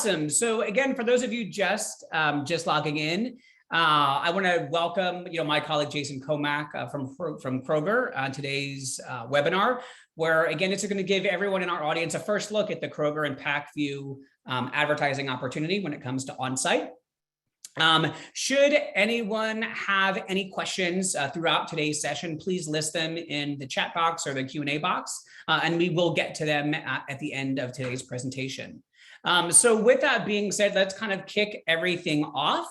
Awesome. So again, for those of you just logging in, I want to welcome my colleague Jason Comack from Kroger on today's webinar, where again it's going to give everyone in our audience a first look at the Kroger and Pacvue advertising opportunity when it comes to on-site. Should anyone have any questions throughout today's session, please list them in the chat box or the Q&A box, and we will get to them at the end of today's presentation. So with that being said, let's kind of kick everything off.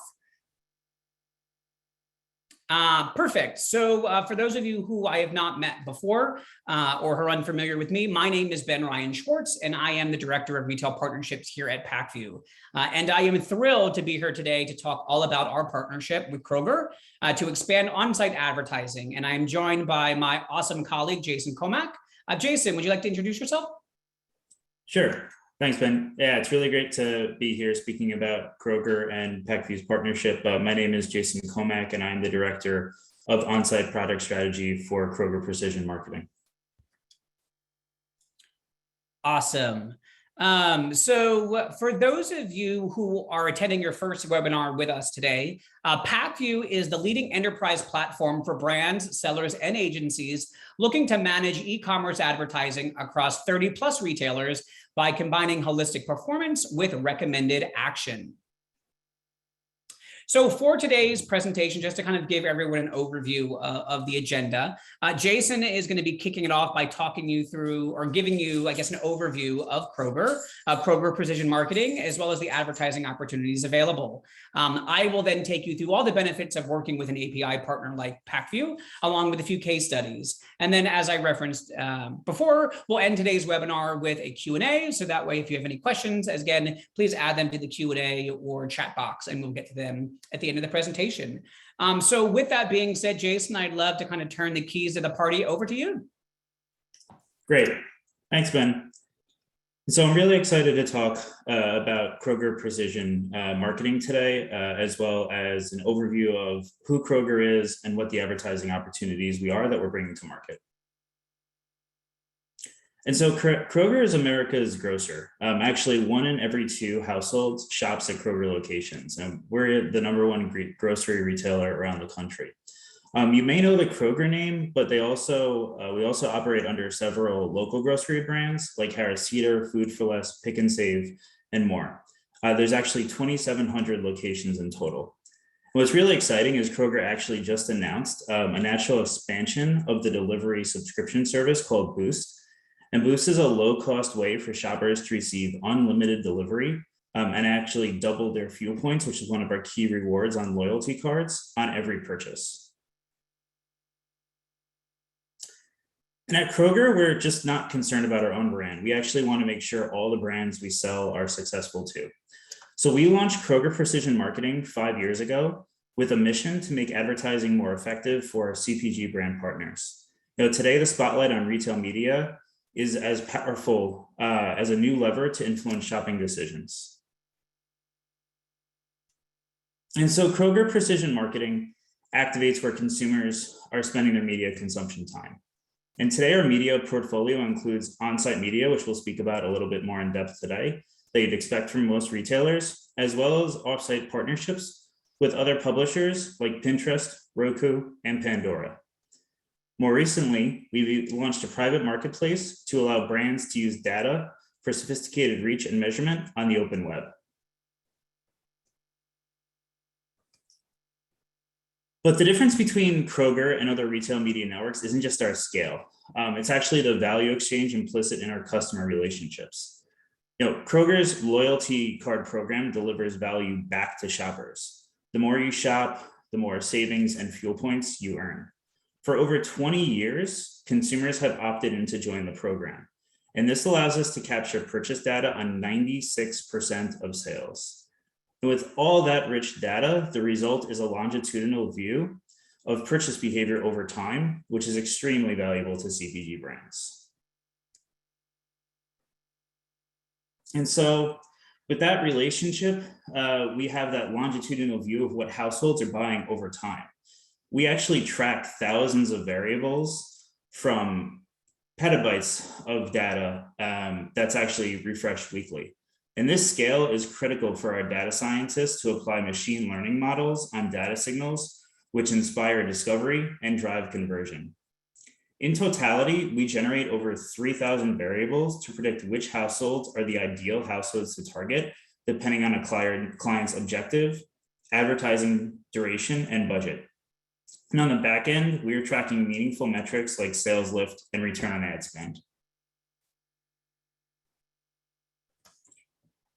Perfect. So for those of you who I have not met before or who are unfamiliar with me, my name is Ben Ryan Schwartz, and I am the Director of Retail Partnerships here at Pacvue. And I am thrilled to be here today to talk all about our partnership with Kroger to expand on-site advertising. And I am joined by my awesome colleague, Jason Comack. Jason, would you like to introduce yourself? Sure. Thanks, Ben. Yeah, it's really great to be here speaking about Kroger and Pacvue's partnership. My name is Jason Comack, and I'm the Director of On-Site Product Strategy for Kroger Precision Marketing. Awesome. So for those of you who are attending your first webinar with us today, Pacvue is the leading enterprise platform for brands, sellers, and agencies looking to manage e-commerce advertising across 30+ retailers by combining holistic performance with recommended action. So for today's presentation, just to kind of give everyone an overview of the agenda, Jason is going to be kicking it off by talking you through or giving you, I guess, an overview of Kroger Precision Marketing, as well as the advertising opportunities available. I will then take you through all the benefits of working with an API partner like Pacvue, along with a few case studies. And then, as I referenced before, we'll end today's webinar with a Q&A. So that way, if you have any questions, again, please add them to the Q&A or chat box, and we'll get to them at the end of the presentation. So with that being said, Jason, I'd love to kind of turn the keys of the party over to you. Great. Thanks, Ben. So I'm really excited to talk about Kroger Precision Marketing today, as well as an overview of who Kroger is and what the advertising opportunities we are that we're bringing to market. And so Kroger is America's grocer. Actually, 1 in every 2 households shops at Kroger locations, and we're the #1 grocery retailer around the country. You may know the Kroger name, but we also operate under several local grocery brands like Harris Teeter, Food 4 Less, Pick and Save, and more. There's actually 2,700 locations in total. What's really exciting is Kroger actually just announced a national expansion of the delivery subscription service called Boost. And Boost is a low-cost way for shoppers to receive unlimited delivery and actually double their fuel points, which is one of our key rewards on loyalty cards, on every purchase. And at Kroger, we're just not concerned about our own brand. We actually want to make sure all the brands we sell are successful too. So we launched Kroger Precision Marketing 5 years ago with a mission to make advertising more effective for our CPG brand partners. Today, the spotlight on retail media is as powerful as a new lever to influence shopping decisions. And so Kroger Precision Marketing activates where consumers are spending their media consumption time. And today our media portfolio includes on-site media, which we'll speak about a little bit more in depth today, that you'd expect from most retailers, as well as off-site partnerships with other publishers like Pinterest, Roku, and Pandora. More recently, we've launched a private marketplace to allow brands to use data for sophisticated reach and measurement on the open web. But the difference between Kroger and other retail media networks isn't just our scale. It's actually the value exchange implicit in our customer relationships. Kroger's loyalty card program delivers value back to shoppers. The more you shop, the more savings and fuel points you earn. For over 20 years, consumers have opted in to join the program, and this allows us to capture purchase data on 96% of sales. And with all that rich data, the result is a longitudinal view of purchase behavior over time, which is extremely valuable to CPG brands. And so with that relationship, we have that longitudinal view of what households are buying over time. We actually track thousands of variables from petabytes of data that's actually refreshed weekly. And this scale is critical for our data scientists to apply machine learning models on data signals, which inspire discovery and drive conversion. In totality, we generate over 3,000 variables to predict which households are the ideal households to target, depending on a client's objective, advertising duration, and budget. And on the back end, we are tracking meaningful metrics like sales lift and return on ad spend.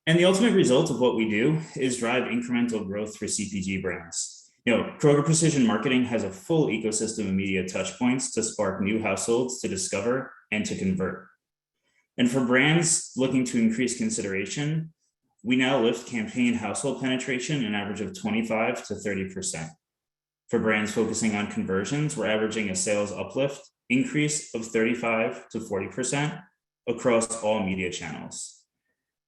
And the ultimate result of what we do is drive incremental growth for CPG brands. Kroger Precision Marketing has a full ecosystem of media touchpoints to spark new households to discover and to convert. And for brands looking to increase consideration, we now lift campaign household penetration an average of 25 to 30%. For brands focusing on conversions, we're averaging a sales uplift increase of 35 to 40% across all media channels.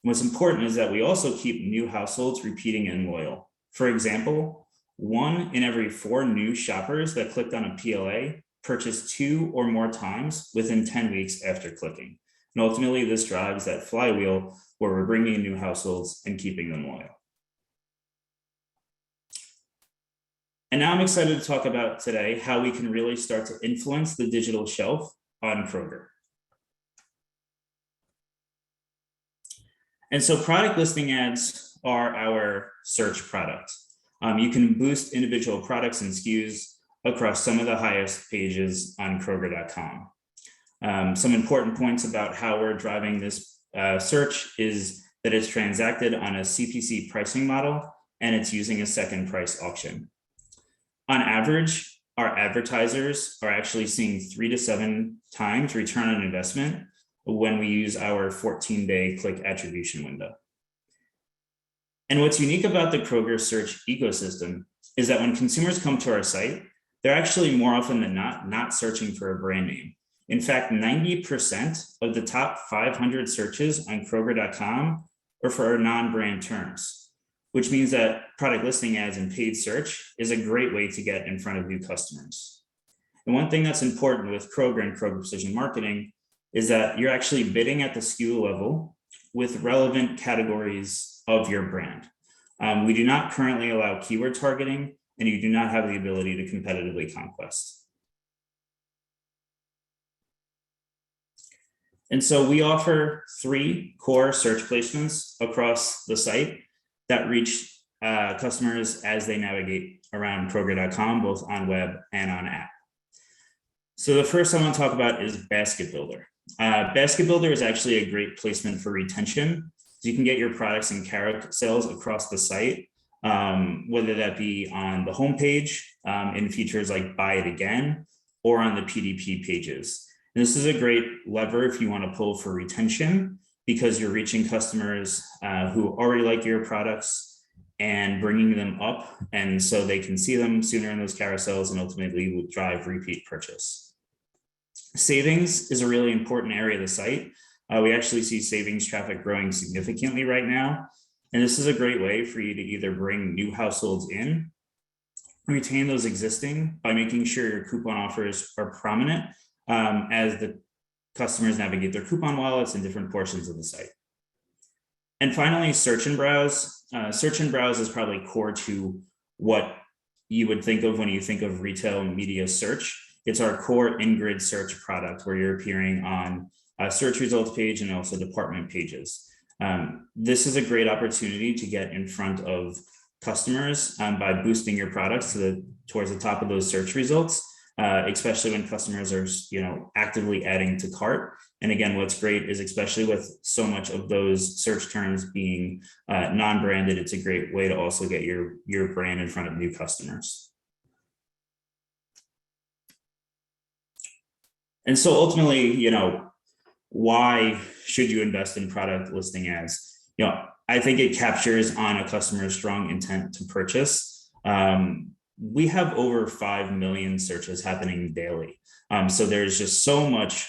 What's important is that we also keep new households repeating and loyal. For example, 1 in every 4 new shoppers that clicked on a PLA purchased 2 or more times within 10 weeks after clicking. And ultimately, this drives that flywheel where we're bringing in new households and keeping them loyal. And now I'm excited to talk about today how we can really start to influence the digital shelf on Kroger. And so product listing ads are our search product. You can boost individual products and SKUs across some of the highest pages on Kroger.com. Some important points about how we're driving this search is that it's transacted on a CPC pricing model and it's using a second price auction. On average, our advertisers are actually seeing 3 to 7 times return on investment when we use our 14-day click attribution window. And what's unique about the Kroger search ecosystem is that when consumers come to our site, they're actually more often than not searching for a brand name. In fact, 90% of the top 500 searches on Kroger.com are for non-brand terms, which means that product listing ads and paid search is a great way to get in front of new customers. And one thing that's important with Kroger and Kroger Precision Marketing is that you're actually bidding at the SKU level with relevant categories of your brand. We do not currently allow keyword targeting, and you do not have the ability to competitively conquest. And so we offer 3 core search placements across the site that reach customers as they navigate around Kroger.com, both on web and on app. So the first I want to talk about is Basket Builder. Basket Builder is actually a great placement for retention. So you can get your products and carousels across the site, whether that be on the homepage in features like Buy It Again or on the PDP pages. And this is a great lever if you want to pull for retention because you're reaching customers who already like your products and bringing them up. And so they can see them sooner in those carousels and ultimately will drive repeat purchase. Savings is a really important area of the site. We actually see savings traffic growing significantly right now. And this is a great way for you to either bring new households in, retain those existing by making sure your coupon offers are prominent as the customers navigate their coupon wallets in different portions of the site. And finally, search and browse. Search and browse is probably core to what you would think of when you think of retail media search. It's our core in-grid search product where you're appearing on a search results page and also department pages. This is a great opportunity to get in front of customers by boosting your products towards the top of those search results, especially when customers are actively adding to cart. And again, what's great is especially with so much of those search terms being non-branded, it's a great way to also get your brand in front of new customers. And so ultimately, why should you invest in product listing ads? I think it captures on a customer's strong intent to purchase. We have over 5 million searches happening daily. So there's just so much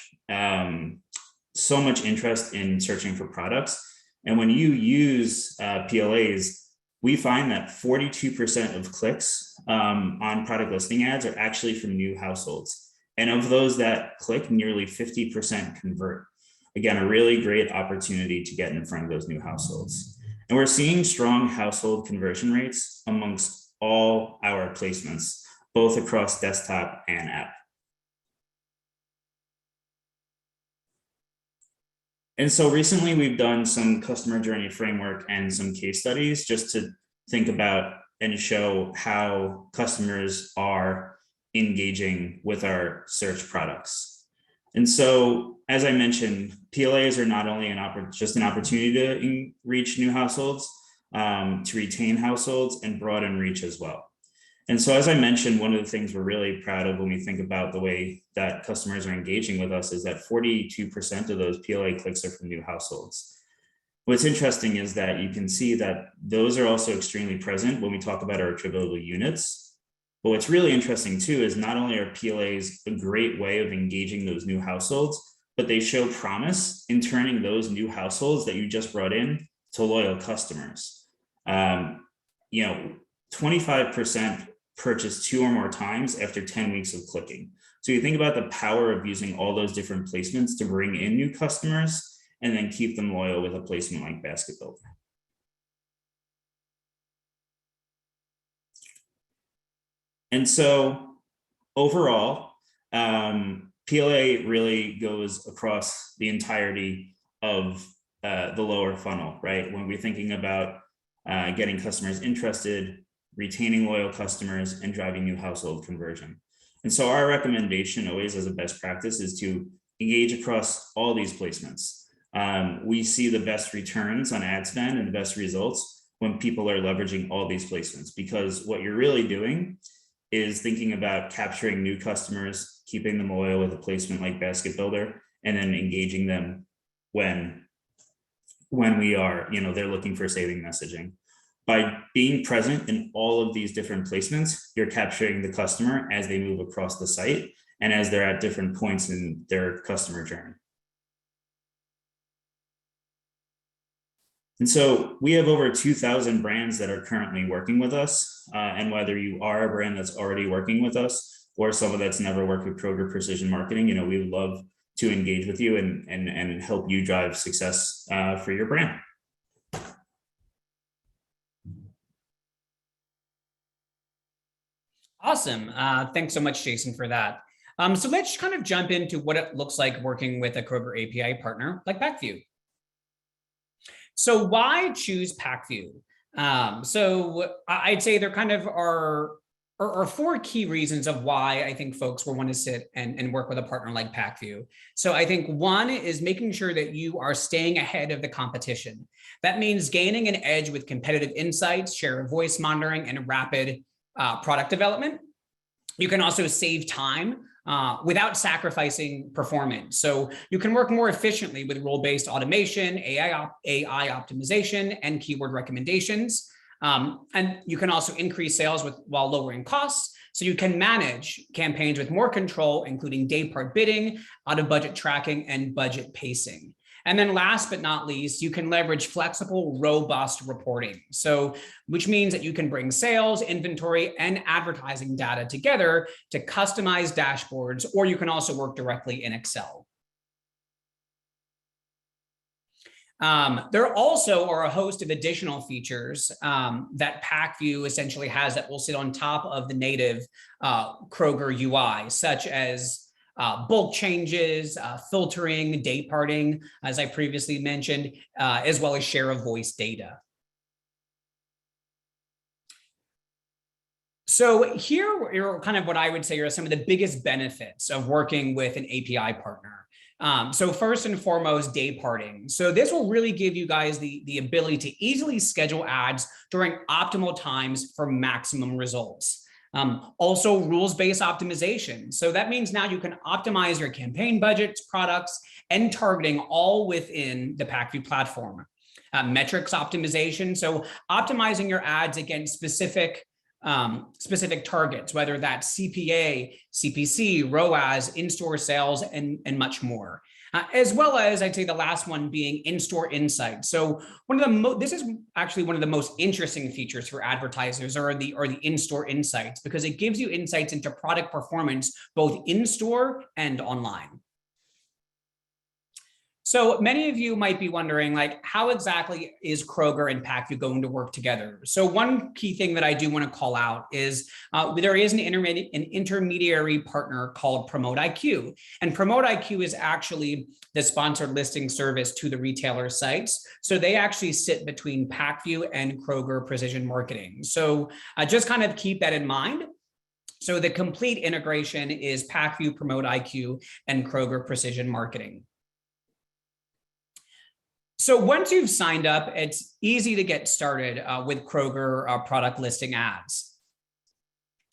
interest in searching for products. And when you use PLAs, we find that 42% of clicks on product listing ads are actually from new households. And of those that click, nearly 50% convert. again, a really great opportunity to get in front of those new households. And we're seeing strong household conversion rates amongst all our placements, both across desktop and app. And so recently we've done some customer journey framework and some case studies just to think about and show how customers are engaging with our search products. And so, as I mentioned, PLAs are not only just an opportunity to reach new households, to retain households and broaden reach as well. And so, as I mentioned, one of the things we're really proud of when we think about the way that customers are engaging with us is that 42% of those PLA clicks are from new households. What's interesting is that you can see that those are also extremely present when we talk about our attributable units. But what's really interesting too is not only are PLAs a great way of engaging those new households, but they show promise in turning those new households that you just brought in to loyal customers. 25% purchase 2 or more times after 10 weeks of clicking. So you think about the power of using all those different placements to bring in new customers and then keep them loyal with a placement like Basket Builder. And so overall, PLA really goes across the entirety of the lower funnel, right? When we're thinking about getting customers interested, retaining loyal customers, and driving new household conversion. And so our recommendation always as a best practice is to engage across all these placements. We see the best returns on ad spend and the best results when people are leveraging all these placements, because what you're really doing is thinking about capturing new customers, keeping them loyal with a placement like Basket Builder, and then engaging them when they're looking for saving messaging. By being present in all of these different placements, you're capturing the customer as they move across the site and as they're at different points in their customer journey. And so we have over 2,000 brands that are currently working with us. And whether you are a brand that's already working with us or someone that's never worked with Kroger Precision Marketing, we would love to engage with you and help you drive success for your brand. Awesome. Thanks so much, Jason, for that. So let's kind of jump into what it looks like working with a Kroger API partner like Pacvue. So why choose Pacvue? So I'd say there kind of are 4 key reasons of why I think folks will want to sit and work with a partner like Pacvue. So I think one is making sure that you are staying ahead of the competition. That means gaining an edge with competitive insights, share of voice monitoring, and rapid product development. You can also save time without sacrificing performance. So you can work more efficiently with role-based automation, AI optimization, and keyword recommendations. And you can also increase sales while lowering costs. So you can manage campaigns with more control, including day part bidding, out-of-budget tracking, and budget pacing. And then last but not least, you can leverage flexible, robust reporting. So, which means that you can bring sales, inventory, and advertising data together to customize dashboards, or you can also work directly in Excel. There also are a host of additional features that Pacvue essentially has that will sit on top of the native Kroger UI, such as bulk changes, filtering, day parting, as I previously mentioned, as well as share of voice data. So here are kind of what I would say are some of the biggest benefits of working with an API partner. So first and foremost, day parting. So this will really give you guys the ability to easily schedule ads during optimal times for maximum results. Also rules-based optimization. So that means now you can optimize your campaign budgets, products, and targeting all within the Pacvue platform. Metrics optimization. So optimizing your ads against specific targets, whether that's CPA, CPC, ROAS, in-store sales, and much more. As well as I'd say the last one being in-store insights. So this is actually one of the most interesting features for advertisers are the in-store insights, because it gives you insights into product performance both in-store and online. So many of you might be wondering, like, how exactly is Kroger and Pacvue going to work together? So one key thing that I do want to call out is there is an intermediary partner called Promote IQ. And Promote IQ is actually the sponsored listing service to the retailer sites. So they actually sit between Pacvue and Kroger Precision Marketing. So just kind of keep that in mind. So the complete integration is Pacvue, Promote IQ, and Kroger Precision Marketing. So once you've signed up, it's easy to get started with Kroger product listing ads.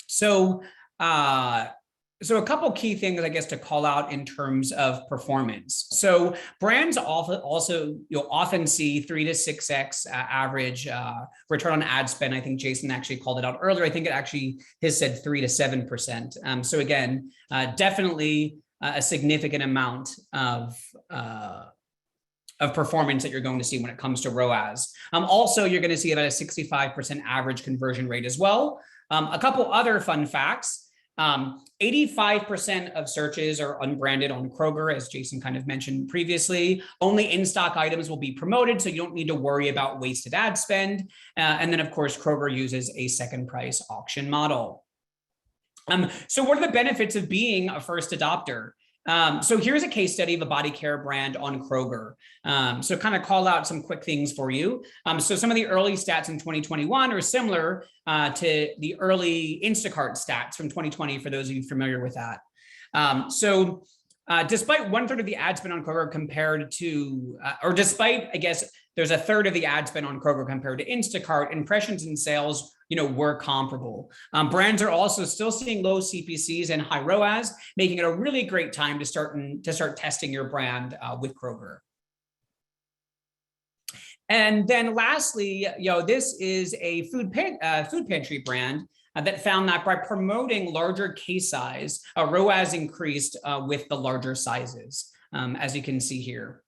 So a couple key things, I guess, to call out in terms of performance. So brands also you'll often see 3 to 6x average return on ad spend. I think Jason actually called it out earlier. I think it actually has said 3 to 7%. So again, definitely a significant amount of performance that you're going to see when it comes to ROAS. Also, you're going to see about a 65% average conversion rate as well. A couple other fun facts. 85% of searches are unbranded on Kroger, as Jason kind of mentioned previously. Only in-stock items will be promoted, so you don't need to worry about wasted ad spend. And then, of course, Kroger uses a second price auction model. So what are the benefits of being a first adopter? So here's a case study of a body care brand on Kroger. So kind of call out some quick things for you. So some of the early stats in 2021 are similar to the early Instacart stats from 2020, for those of you familiar with that. Despite 1/3 of the ad spend on Kroger compared to, or despite, I guess, there's 1/3 of the ad spend on Kroger compared to Instacart, impressions and sales, were comparable. Brands are also still seeing low CPCs and high ROAS, making it a really great time to start testing your brand with Kroger. And then lastly, this is a food pantry brand that found that by promoting larger case size, ROAS increased with the larger sizes, as you can see here.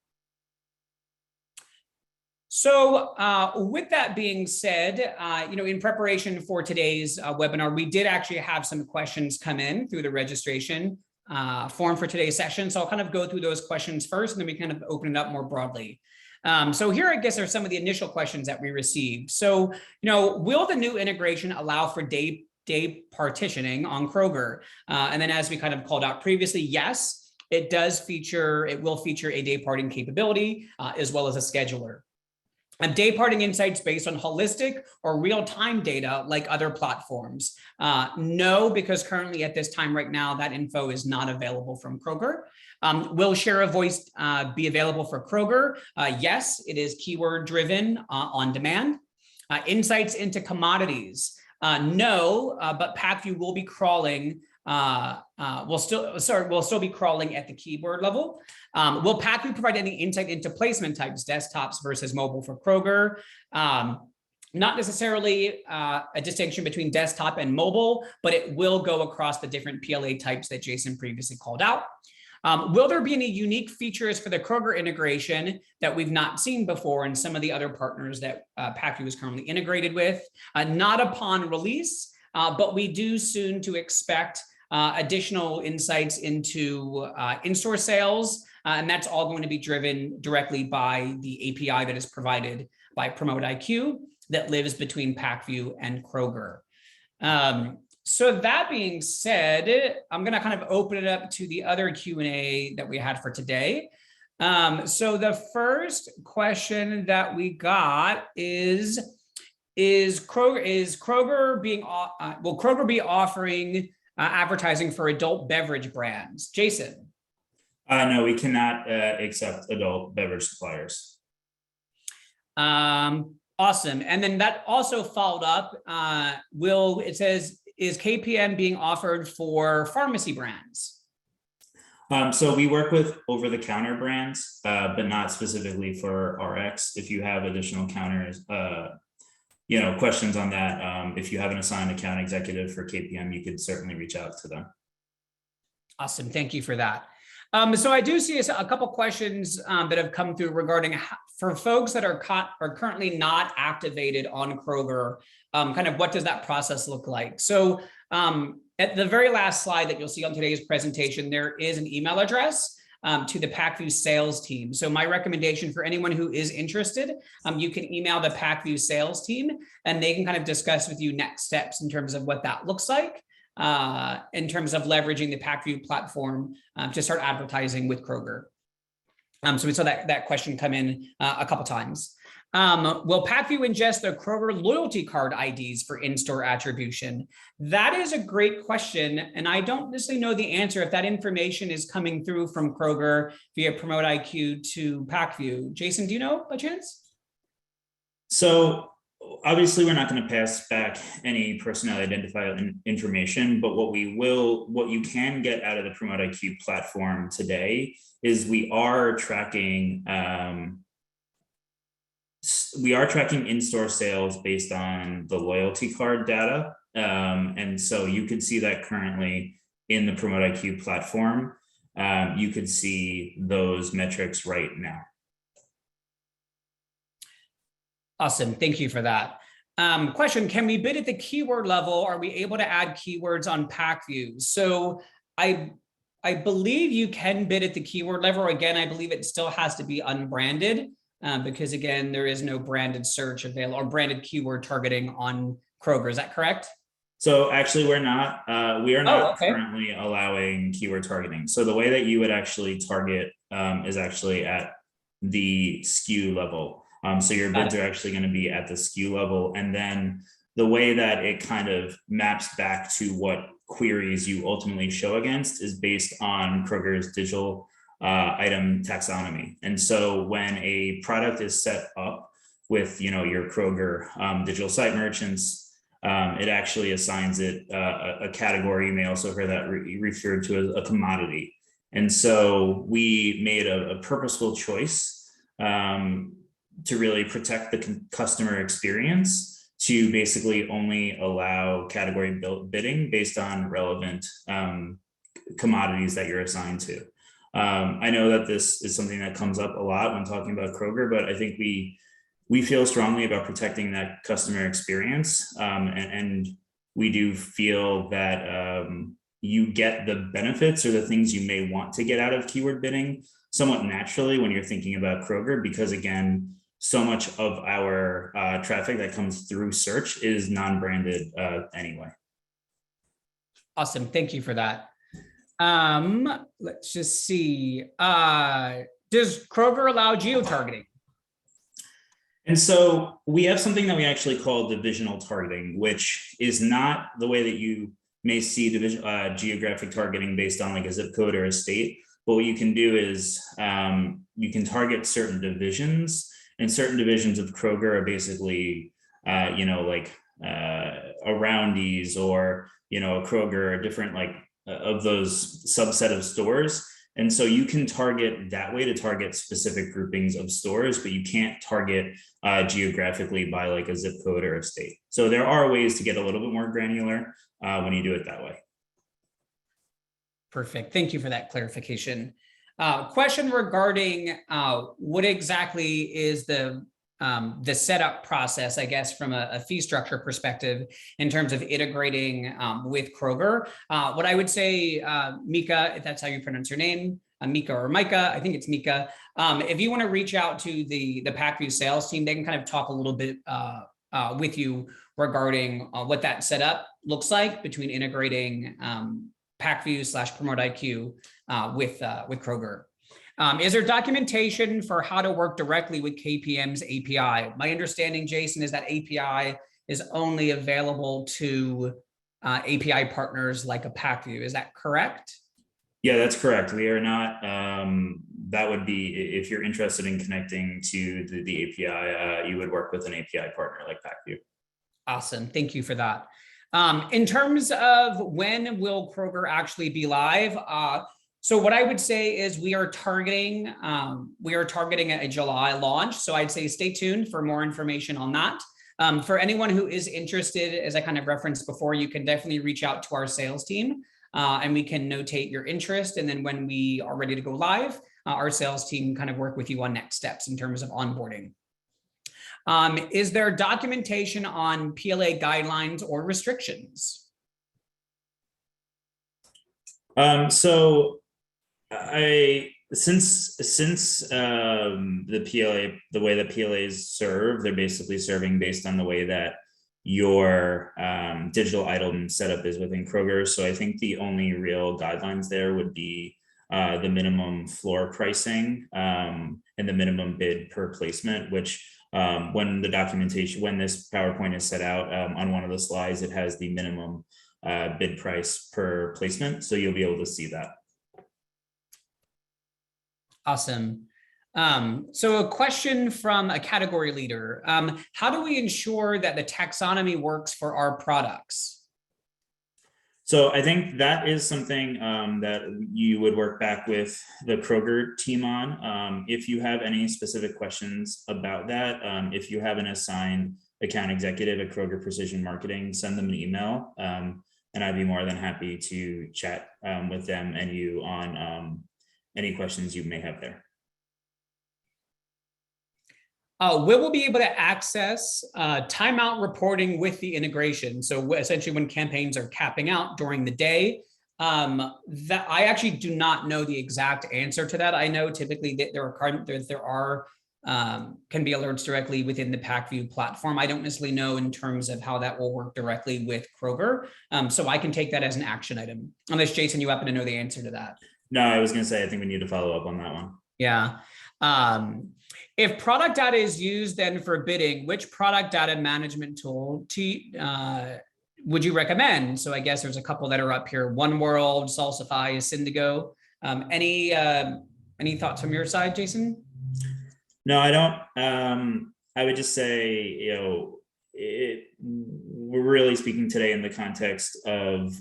So with that being said, in preparation for today's webinar, we did actually have some questions come in through the registration form for today's session. So I'll kind of go through those questions first, and then we kind of open it up more broadly. So here, I guess, are some of the initial questions that we received. So, will the new integration allow for day partitioning on Kroger? And then, as we kind of called out previously, yes, it will feature a day parting capability as well as a scheduler. Day parting insights based on holistic or real-time data like other platforms? No, because currently at this time right now, that info is not available from Kroger. Will share of voice be available for Kroger? Yes, it is keyword driven on demand. Insights into commodities? No, but Pacvue will be crawling. We'll still be crawling at the keyword level. Will Pacvue provide any insight into placement types, desktops versus mobile for Kroger? Not necessarily a distinction between desktop and mobile, but it will go across the different PLA types that Jason previously called out. Will there be any unique features for the Kroger integration that we've not seen before in some of the other partners that Pacvue is currently integrated with? Not upon release, but we do soon to expect additional insights into in-store sales, and that's all going to be driven directly by the API that is provided by Promote IQ that lives between Pacvue and Kroger. So that being said, I'm going to kind of open it up to the other Q&A that we had for today. So the first question that we got is Kroger will Kroger be offering advertising for adult beverage brands? Jason? No, we cannot accept adult beverage suppliers. Awesome. And then that also followed up. It says, is KPM being offered for pharmacy brands? So we work with over-the-counter brands, but not specifically for RX. If you have additional counters, questions on that, if you have an assigned account executive for KPM, you could certainly reach out to them. Awesome. Thank you for that. So I do see a couple questions that have come through regarding for folks that are currently not activated on Kroger, kind of what does that process look like? So at the very last slide that you'll see on today's presentation, there is an email address. to the Pacvue sales team. So my recommendation for anyone who is interested, you can email the Pacvue sales team and they can kind of discuss with you next steps in terms of what that looks like, in terms of leveraging the Pacvue platform to start advertising with Kroger. So we saw that question come in a couple times. Will Pacvue ingest the Kroger loyalty card IDs for in-store attribution? That is a great question, and I don't necessarily know the answer if that information is coming through from Kroger via Promote IQ to Pacvue. Jason, do you know by chance? So obviously, we're not going to pass back any personnel identifier information, but what you can get out of the Promote IQ platform today is we are tracking in-store sales based on the loyalty card data. And so you could see that currently in the Promote IQ platform. You could see those metrics right now. Awesome. Thank you for that. Question, can we bid at the keyword level? Are we able to add keywords on Pacvue? So I believe you can bid at the keyword level. Again, I believe it still has to be unbranded because again, there is no branded search available or branded keyword targeting on Kroger. Is that correct? So actually we are not currently allowing keyword targeting. So the way that you would actually target is actually at the SKU level. So your bids are actually going to be at the SKU level. And then the way that it kind of maps back to what queries you ultimately show against is based on Kroger's digital item taxonomy. And so when a product is set up with, your Kroger digital site merchants, it actually assigns it a category. You may also hear that referred to as a commodity. And so we made a purposeful choice to really protect the customer experience to basically only allow category bidding based on relevant commodities that you're assigned to. I know that this is something that comes up a lot when talking about Kroger, but I think we feel strongly about protecting that customer experience. And we do feel that you get the benefits or the things you may want to get out of keyword bidding somewhat naturally when you're thinking about Kroger, because again, so much of our traffic that comes through search is non-branded anyway. Awesome. Thank you for that. Let's just see. Does Kroger allow geo-targeting? And so we have something that we actually call divisional targeting, which is not the way that you may see geographic targeting based on like a zip code or a state. But what you can do is you can target certain divisions, and certain divisions of Kroger are basically, like a Roundy's or, a Kroger, different of those subset of stores. And so you can target that way to target specific groupings of stores, but you can't target geographically by like a zip code or a state. So there are ways to get a little bit more granular when you do it that way. Perfect. Thank you for that clarification. Question regarding what exactly is the setup process, I guess, from a fee structure perspective in terms of integrating with Kroger. What I would say, Mika, if that's how you pronounce your name, Mika or Micah, I think it's Mika. If you want to reach out to the Pacvue sales team, they can kind of talk a little bit with you regarding what that setup looks like between integrating Pacvue / Promote IQ with Kroger. Is there documentation for how to work directly with KPM's API? My understanding, Jason, is that API is only available to API partners like a Pacvue. Is that correct? Yeah, that's correct. We are not. That would be if you're interested in connecting to the API, you would work with an API partner like Pacvue. Awesome. Thank you for that. In terms of when will Kroger actually be live? So what I would say is we are targeting a July launch. So I'd say stay tuned for more information on that. For anyone who is interested, as I kind of referenced before, you can definitely reach out to our sales team and we can notate your interest. And then when we are ready to go live, our sales team kind of work with you on next steps in terms of onboarding. Is there documentation on PLA guidelines or restrictions? So I Since the PLA, the way that PLAs serve, they're basically serving based on the way that your digital item setup is within Kroger. So I think the only real guidelines there would be the minimum floor pricing and the minimum bid per placement, which when the documentation, when this PowerPoint is set out on one of the slides, it has the minimum bid price per placement. So you'll be able to see that. Awesome. So a question from a category leader. How do we ensure that the taxonomy works for our products? So I think that is something that you would work back with the Kroger team on. If you have any specific questions about that, if you have an assigned account executive at Kroger Precision Marketing, send them an email, and I'd be more than happy to chat with them and you on any questions you may have there. Will we be able to access timeout reporting with the integration? So essentially when campaigns are capping out during the day, that I actually do not know the exact answer to that. I know typically that there are can be alerts directly within the Pacvue platform. I don't necessarily know in terms of how that will work directly with Kroger. So I can take that as an action item, unless Jason, you happen to know the answer to that. No, I was going to say, I think we need to follow up on that one. Yeah. If product data is used then for bidding, which product data management tool would you recommend? So I guess there's a couple that are up here: One World, Salsify, Syndigo. Any thoughts from your side, Jason? No, I don't. I would just say, we're really speaking today in the context of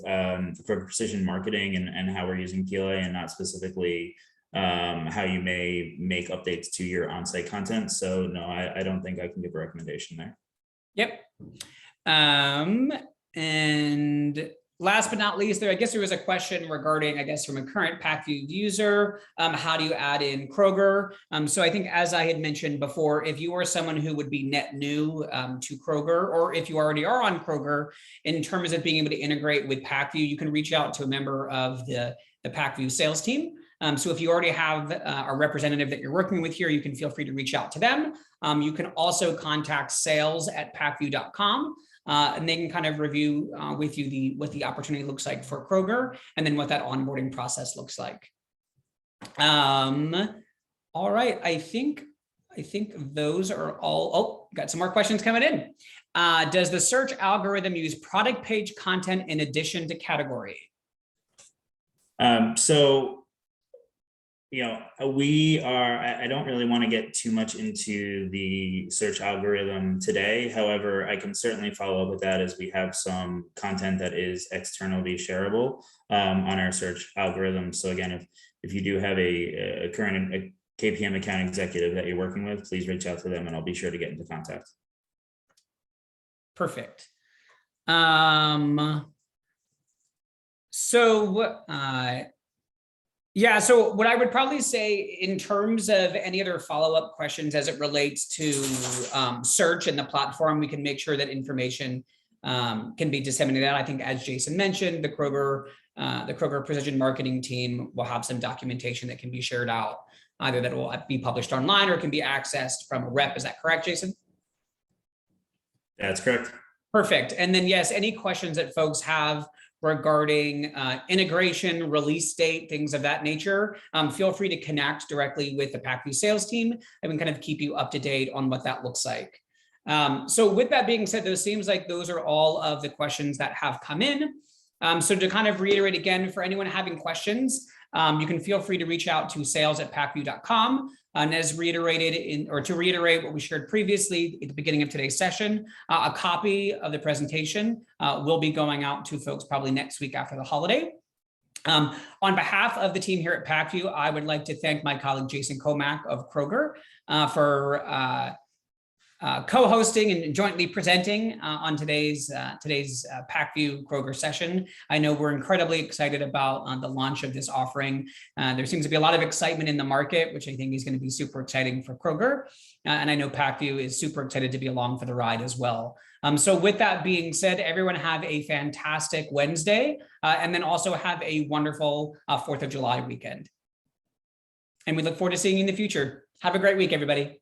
for precision marketing and how we're using PLA, and not specifically how you may make updates to your on-site content. So no, I don't think I can give a recommendation there. Yep. And last but not least, I guess there was a question regarding, I guess, from a current Pacvue user, how do you add in Kroger? So I think, as I had mentioned before, if you are someone who would be net new to Kroger, or if you already are on Kroger, in terms of being able to integrate with Pacvue, you can reach out to a member of the Pacvue sales team. So if you already have a representative that you're working with here, you can feel free to reach out to them. You can also contact sales@pacvue.com. And they can kind of review with you what the opportunity looks like for Kroger, and then what that onboarding process looks like. All right, I think those are all. Oh, got some more questions coming in. Does the search algorithm use product page content in addition to category? So, I don't really want to get too much into the search algorithm today. However, I can certainly follow up with that, as we have some content that is externally shareable on our search algorithm. So again, if you do have a current KPM account executive that you're working with, please reach out to them and I'll be sure to get into contact. Perfect. Yeah, so what I would probably say in terms of any other follow-up questions as it relates to search and the platform, we can make sure that information can be disseminated. I think, as Jason mentioned, the Kroger Precision Marketing team will have some documentation that can be shared out, either that will be published online or can be accessed from a rep. Is that correct, Jason? That's correct. Perfect. And then, yes, any questions that folks have regarding integration, release date, things of that nature, feel free to connect directly with the Pacvue sales team, and we can kind of keep you up to date on what that looks like. So with that being said, those seems like those are all of the questions that have come in. So to kind of reiterate again, for anyone having questions, you can feel free to reach out to sales@pacvue.com. And as reiterated to reiterate what we shared previously at the beginning of today's session, a copy of the presentation will be going out to folks probably next week after the holiday. On behalf of the team here at Pacvue, I would like to thank my colleague Jason Comack of Kroger for co-hosting and jointly presenting on today's Pacvue Kroger session. I know we're incredibly excited about the launch of this offering. There seems to be a lot of excitement in the market, which I think is going to be super exciting for Kroger. And I know Pacvue is super excited to be along for the ride as well. So with that being said, everyone have a fantastic Wednesday, and then also have a wonderful 4th of July weekend. And we look forward to seeing you in the future. Have a great week, everybody.